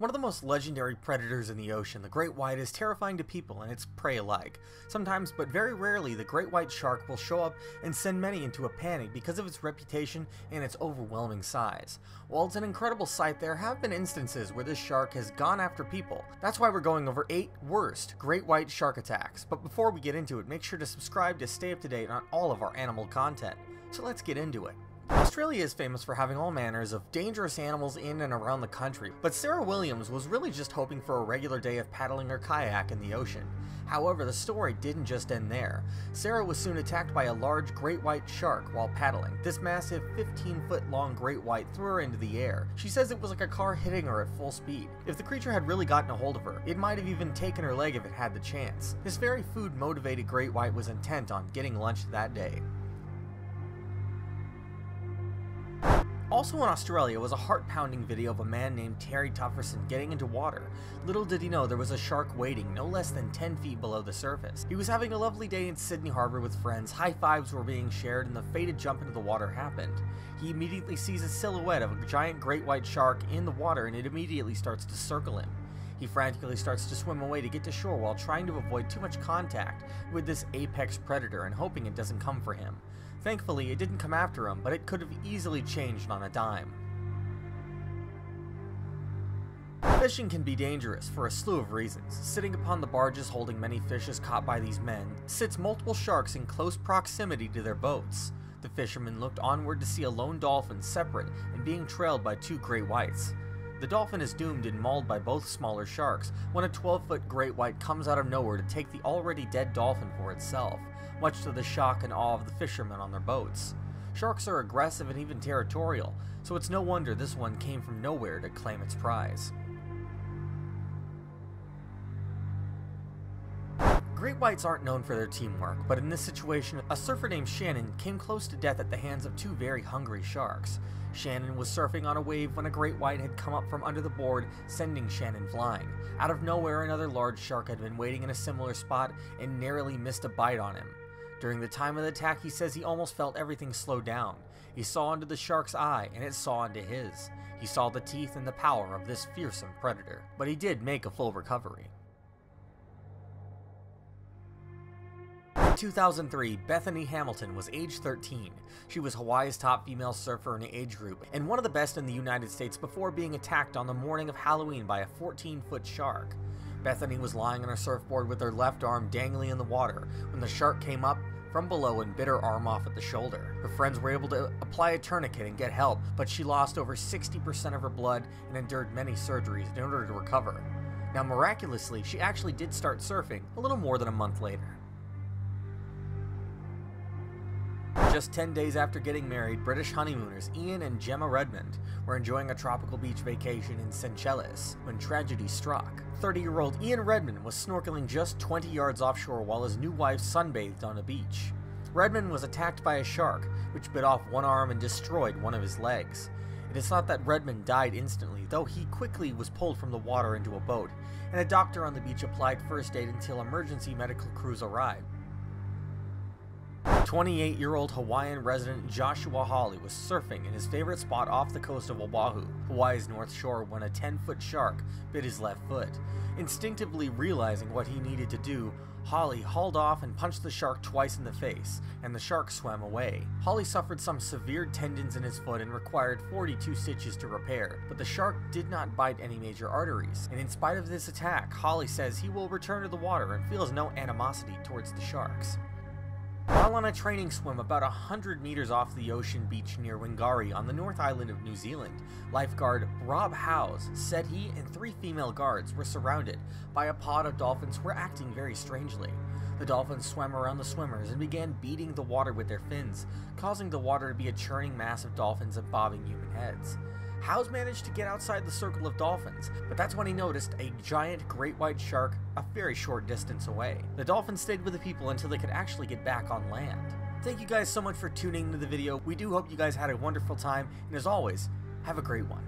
One of the most legendary predators in the ocean, the great white is terrifying to people and its prey alike. Sometimes, but very rarely, the great white shark will show up and send many into a panic because of its reputation and its overwhelming size. While it's an incredible sight, there have been instances where this shark has gone after people. That's why we're going over 8 worst great white shark attacks. But before we get into it, make sure to subscribe to stay up to date on all of our animal content. So let's get into it. Australia is famous for having all manners of dangerous animals in and around the country, but Sarah Williams was really just hoping for a regular day of paddling her kayak in the ocean. However, the story didn't just end there. Sarah was soon attacked by a large great white shark while paddling. This massive 15-foot long great white threw her into the air. She says it was like a car hitting her at full speed. If the creature had really gotten a hold of her, it might have even taken her leg if it had the chance. This very food-motivated great white was intent on getting lunch that day. Also in Australia was a heart-pounding video of a man named Terry Tufferson getting into water. Little did he know there was a shark waiting no less than 10 feet below the surface. He was having a lovely day in Sydney Harbour with friends, high fives were being shared, and the fated jump into the water happened. He immediately sees a silhouette of a giant great white shark in the water, and it immediately starts to circle him. He frantically starts to swim away to get to shore while trying to avoid too much contact with this apex predator and hoping it doesn't come for him. Thankfully, it didn't come after him, but it could have easily changed on a dime. Fishing can be dangerous for a slew of reasons. Sitting upon the barges holding many fishes caught by these men sits multiple sharks in close proximity to their boats. The fishermen looked onward to see a lone dolphin separate and being trailed by 2 great whites. The dolphin is doomed and mauled by both smaller sharks when a 12-foot great white comes out of nowhere to take the already dead dolphin for itself, much to the shock and awe of the fishermen on their boats. Sharks are aggressive and even territorial, so it's no wonder this one came from nowhere to claim its prize. Great whites aren't known for their teamwork, but in this situation, a surfer named Shannon came close to death at the hands of 2 very hungry sharks. Shannon was surfing on a wave when a great white had come up from under the board, sending Shannon flying. Out of nowhere, another large shark had been waiting in a similar spot and narrowly missed a bite on him. During the time of the attack, he says he almost felt everything slow down. He saw into the shark's eye, and it saw into his. He saw the teeth and the power of this fearsome predator, but he did make a full recovery. In 2003, Bethany Hamilton was age 13. She was Hawaii's top female surfer in the age group, and one of the best in the United States before being attacked on the morning of Halloween by a 14-foot shark. Bethany was lying on her surfboard with her left arm dangling in the water when the shark came up from below and bit her arm off at the shoulder. Her friends were able to apply a tourniquet and get help, but she lost over 60% of her blood and endured many surgeries in order to recover. Now miraculously, she actually did start surfing a little more than a month later. Just 10 days after getting married, British honeymooners Ian and Gemma Redmond were enjoying a tropical beach vacation in Seychelles when tragedy struck. 30-year-old Ian Redmond was snorkeling just 20 yards offshore while his new wife sunbathed on a beach. Redmond was attacked by a shark, which bit off one arm and destroyed one of his legs. It is thought that Redmond died instantly, though he quickly was pulled from the water into a boat, and a doctor on the beach applied first aid until emergency medical crews arrived. 28-year-old Hawaiian resident Joshua Holley was surfing in his favorite spot off the coast of Oahu, Hawaii's north shore, when a 10-foot shark bit his left foot. Instinctively realizing what he needed to do, Holley hauled off and punched the shark twice in the face, and the shark swam away. Holley suffered some severe tendons in his foot and required 42 stitches to repair, but the shark did not bite any major arteries, and in spite of this attack, Holley says he will return to the water and feels no animosity towards the sharks. While on a training swim about 100 meters off the ocean beach near Wingari on the North Island of New Zealand, lifeguard Rob Howes said he and 3 female guards were surrounded by a pod of dolphins who were acting very strangely. The dolphins swam around the swimmers and began beating the water with their fins, causing the water to be a churning mass of dolphins and bobbing human heads. Howes managed to get outside the circle of dolphins, but that's when he noticed a giant great white shark a very short distance away. The dolphins stayed with the people until they could actually get back on land. Thank you guys so much for tuning into the video. We do hope you guys had a wonderful time, and as always, have a great one.